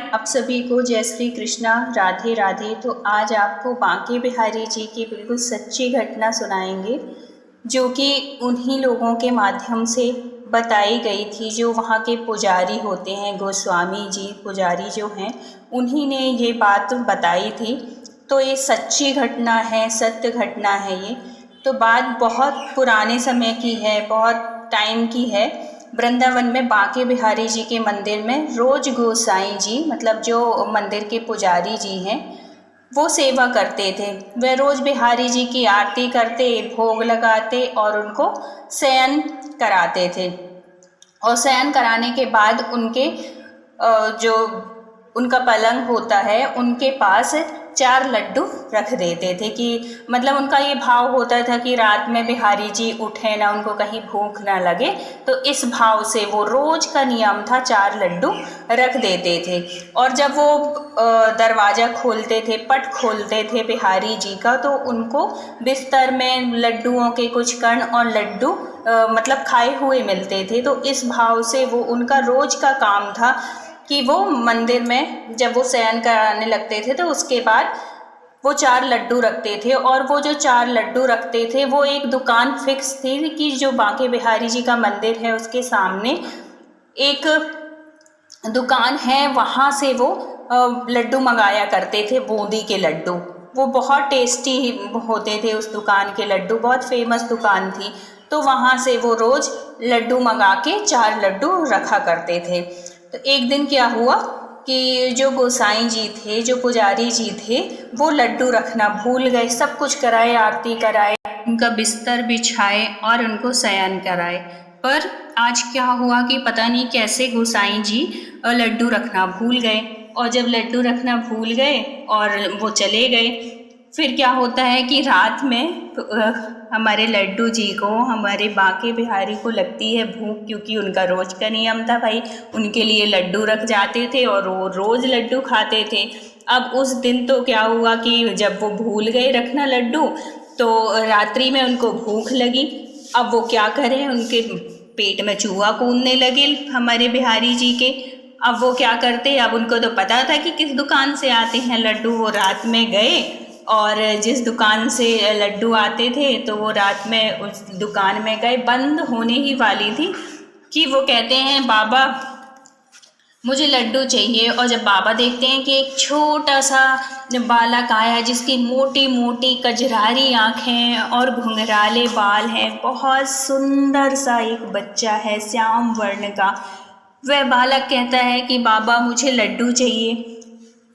आप सभी को जय श्री कृष्णा, राधे राधे। तो आज आपको बांके बिहारी जी की बिल्कुल सच्ची घटना सुनाएंगे, जो कि उन्हीं लोगों के माध्यम से बताई गई थी जो वहाँ के पुजारी होते हैं, गोस्वामी जी पुजारी जो हैं, उन्हीं ने ये बात बताई थी। तो ये सच्ची घटना है, सत्य घटना है ये। तो बात बहुत पुराने समय की है, बहुत टाइम की है। वृंदावन में बांके बिहारी जी के मंदिर में रोज गोसाई जी, मतलब जो मंदिर के पुजारी जी हैं, वो सेवा करते थे। वे रोज बिहारी जी की आरती करते, भोग लगाते और उनको शयन कराते थे। और शयन कराने के बाद उनके जो उनका पलंग होता है उनके पास 4 लड्डू रख देते थे, कि मतलब उनका ये भाव होता था कि रात में बिहारी जी उठे ना, उनको कहीं भूख ना लगे। तो इस भाव से वो रोज का नियम था 4 लड्डू रख देते थे। और जब वो दरवाज़ा खोलते थे, पट खोलते थे बिहारी जी का, तो उनको बिस्तर में लड्डुओं के कुछ कण और लड्डू मतलब खाए हुए मिलते थे। तो इस भाव से वो उनका रोज का काम था कि वो मंदिर में जब वो शयन कराने लगते थे तो उसके बाद वो 4 लड्डू रखते थे। और वो जो 4 लड्डू रखते थे वो एक दुकान फिक्स थी, कि जो बांके बिहारी जी का मंदिर है उसके सामने एक दुकान है, वहाँ से वो लड्डू मंगाया करते थे, बूंदी के लड्डू। वो बहुत टेस्टी होते थे, उस दुकान के लड्डू, बहुत फेमस दुकान थी। तो वहाँ से वो रोज़ लड्डू मंगा के 4 लड्डू रखा करते थे। तो एक दिन क्या हुआ कि जो गोसाई जी थे, जो पुजारी जी थे, वो लड्डू रखना भूल गए। सब कुछ कराए, आरती कराए, उनका बिस्तर बिछाए और उनको शयन कराए। पर आज क्या हुआ कि पता नहीं कैसे गोसाई जी लड्डू रखना भूल गए। और जब लड्डू रखना भूल गए और वो चले गए, फिर क्या होता है कि रात में हमारे लड्डू जी को, हमारे बांके बिहारी को लगती है भूख, क्योंकि उनका रोज का नियम था भाई, उनके लिए लड्डू रख जाते थे और वो रोज लड्डू खाते थे। अब उस दिन तो क्या हुआ कि जब वो भूल गए रखना लड्डू, तो रात्रि में उनको भूख लगी। अब वो क्या करें, उनके पेट में चूहा कूदने लगे हमारे बिहारी जी के। अब वो क्या करते, अब उनको तो पता था कि किस दुकान से आते हैं लड्डू। वो रात में गए और जिस दुकान से लड्डू आते थे तो वो रात में उस दुकान में गए, बंद होने ही वाली थी कि वो कहते हैं बाबा मुझे लड्डू चाहिए। और जब बाबा देखते हैं कि एक छोटा सा बालक आया है, जिसकी मोटी मोटी कजरारी आँखें और घुंघराले बाल हैं, बहुत सुंदर सा एक बच्चा है श्याम वर्ण का, वह बालक कहता है कि बाबा मुझे लड्डू चाहिए।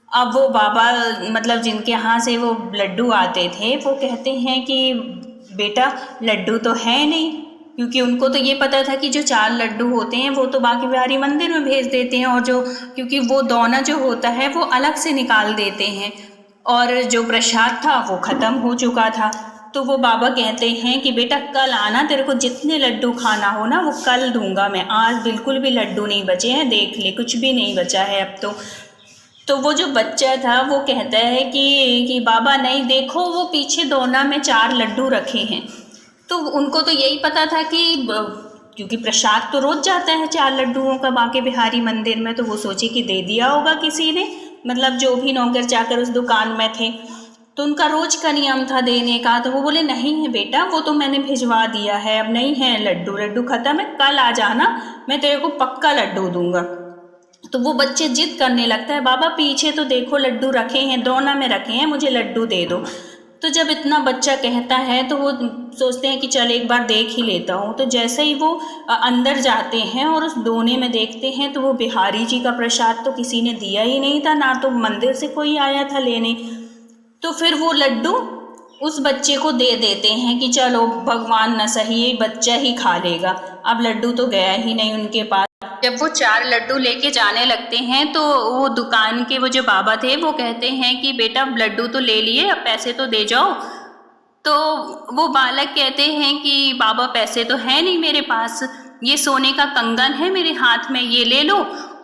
अब वो बाबा, मतलब जिनके यहाँ से वो लड्डू आते थे, वो कहते हैं कि बेटा लड्डू तो है नहीं, क्योंकि उनको तो ये पता था कि जो 4 लड्डू होते हैं वो तो बांके बिहारी मंदिर में भेज देते हैं, और जो क्योंकि वो दोना जो होता है वो अलग से निकाल देते हैं, और जो प्रसाद था वो ख़त्म हो चुका था। तो वो बाबा कहते हैं कि बेटा कल आना, तेरे को जितने लड्डू खाना हो ना वो कल दूंगा मैं, आज बिल्कुल भी लड्डू नहीं बचे हैं, देख ले कुछ भी नहीं बचा है अब तो वो जो बच्चा था वो कहता है कि बाबा नहीं, देखो वो पीछे दोना में 4 लड्डू रखे हैं। तो उनको तो यही पता था कि क्योंकि प्रसाद तो रोज जाता है 4 लड्डुओं का बांके बिहारी मंदिर में, तो वो सोचे कि दे दिया होगा किसी ने, मतलब जो भी नौकर चाकर उस दुकान में थे, तो उनका रोज का नियम था देने का। तो वो बोले नहीं है बेटा, वो तो मैंने भिजवा दिया है, अब नहीं है लड्डू, लड्डू खत्म है, कल आ जाना, मैं तेरे को पक्का लड्डू दूंगा। तो वो बच्चे जिद करने लगता है, बाबा पीछे तो देखो लड्डू रखे हैं, दोना में रखे हैं, मुझे लड्डू दे दो। तो जब इतना बच्चा कहता है तो वो सोचते हैं कि चल एक बार देख ही लेता हूँ। तो जैसे ही वो अंदर जाते हैं और उस दोने में देखते हैं तो वो बिहारी जी का प्रसाद तो किसी ने दिया ही नहीं था, ना तो मंदिर से कोई आया था लेने। तो फिर वो लड्डू उस बच्चे को दे देते हैं कि चलो भगवान न सही, ये बच्चा ही खा लेगा। अब लड्डू तो गया ही नहीं उनके पास। जब वो 4 लड्डू लेके जाने लगते हैं तो वो दुकान के वो जो बाबा थे वो कहते हैं कि बेटा लड्डू तो ले लिए, अब पैसे तो दे जाओ। तो वो बालक कहते हैं कि बाबा पैसे तो है नहीं मेरे पास, ये सोने का कंगन है मेरे हाथ में, ये ले लो,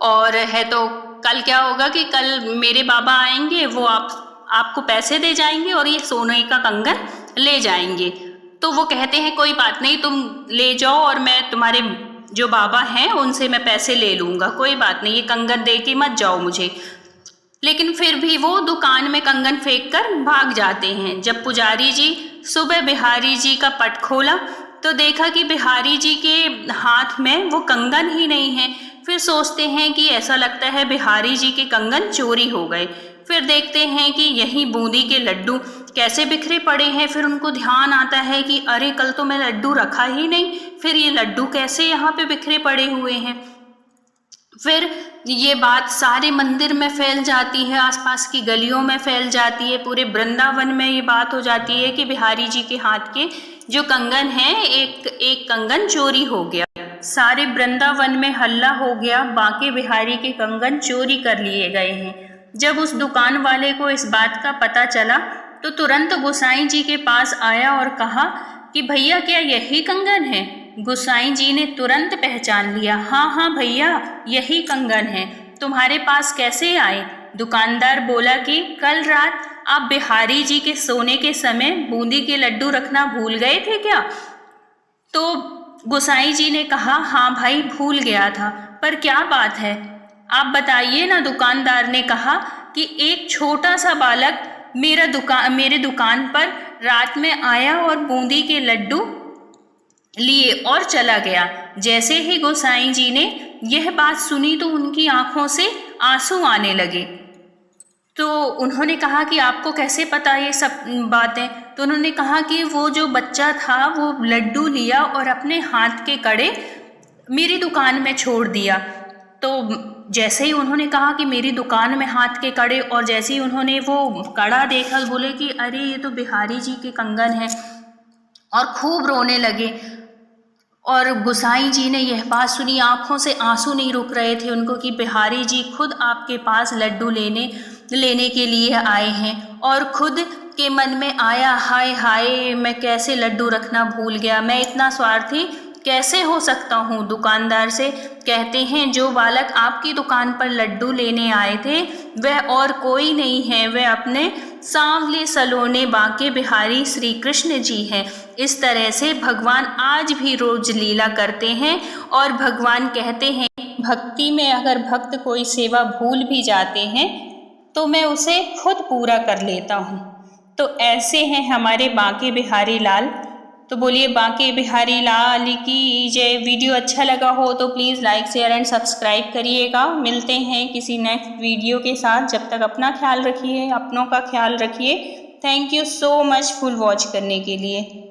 और है तो कल क्या होगा कि कल मेरे बाबा आएंगे, वो आपको पैसे दे जाएंगे और ये सोने का कंगन ले जाएंगे। तो वो कहते हैं कोई बात नहीं, तुम ले जाओ और मैं तुम्हारे जो बाबा हैं उनसे मैं पैसे ले लूँगा, कोई बात नहीं, ये कंगन दे के मत जाओ मुझे। लेकिन फिर भी वो दुकान में कंगन फेंक कर भाग जाते हैं। जब पुजारी जी सुबह बिहारी जी का पट खोला तो देखा कि बिहारी जी के हाथ में वो कंगन ही नहीं है। फिर सोचते हैं कि ऐसा लगता है बिहारी जी के कंगन चोरी हो गए। फिर देखते हैं कि यही बूंदी के लड्डू कैसे बिखरे पड़े हैं। फिर उनको ध्यान आता है कि अरे कल तो मैं लड्डू रखा ही नहीं, फिर ये लड्डू कैसे यहाँ पे बिखरे पड़े हुए हैं। फिर ये बात सारे मंदिर में फैल जाती है, आसपास की गलियों में फैल जाती है, पूरे वृंदावन में ये बात हो जाती है कि बिहारी जी के हाथ के जो कंगन है एक कंगन चोरी हो गया। सारे वृंदावन में हल्ला हो गया, बांके बिहारी के कंगन चोरी कर लिए गए हैं। जब उस दुकान वाले को इस बात का पता चला तो तुरंत गोसाई जी के पास आया और कहा कि भैया क्या यही कंगन है? गोसाई जी ने तुरंत पहचान लिया, हाँ भैया यही कंगन है, तुम्हारे पास कैसे आए? दुकानदार बोला कि कल रात आप बिहारी जी के सोने के समय बूंदी के लड्डू रखना भूल गए थे क्या? तो गोसाई जी ने कहा, हाँ भाई भूल गया था, पर क्या बात है आप बताइए ना। दुकानदार ने कहा कि एक छोटा सा बालक मेरे दुकान पर रात में आया और बूंदी के लड्डू लिए और चला गया। जैसे ही गोसाई जी ने यह बात सुनी तो उनकी आंखों से आंसू आने लगे। तो उन्होंने कहा कि आपको कैसे पता ये सब बातें? तो उन्होंने कहा कि वो जो बच्चा था वो लड्डू लिया और अपने हाथ के कड़े मेरी दुकान में छोड़ दिया। तो जैसे ही उन्होंने कहा कि मेरी दुकान में हाथ के कड़े, और जैसे ही उन्होंने वो कड़ा देखा बोले कि अरे ये तो बिहारी जी के कंगन हैं, और खूब रोने लगे। और गोसाई जी ने यह बात सुनी, आंखों से आंसू नहीं रुक रहे थे उनको कि बिहारी जी खुद आपके पास लड्डू लेने के लिए आए हैं, और खुद के मन में आया हाय हाय मैं कैसे लड्डू रखना भूल गया, मैं इतना स्वार्थी कैसे हो सकता हूँ। दुकानदार से कहते हैं जो बालक आपकी दुकान पर लड्डू लेने आए थे वह और कोई नहीं है, वह अपने सांवले सलोने बांके बिहारी श्री कृष्ण जी हैं। इस तरह से भगवान आज भी रोज लीला करते हैं, और भगवान कहते हैं भक्ति में अगर भक्त कोई सेवा भूल भी जाते हैं तो मैं उसे खुद पूरा कर लेता हूँ। तो ऐसे हैं हमारे बांके बिहारी लाल। तो बोलिए बांके बिहारी लाल की जय। वीडियो अच्छा लगा हो तो please like share and subscribe करिएगा। मिलते हैं किसी नेक्स्ट वीडियो के साथ। जब तक अपना ख्याल रखिए, अपनों का ख्याल रखिए। Thank you so much full watch करने के लिए।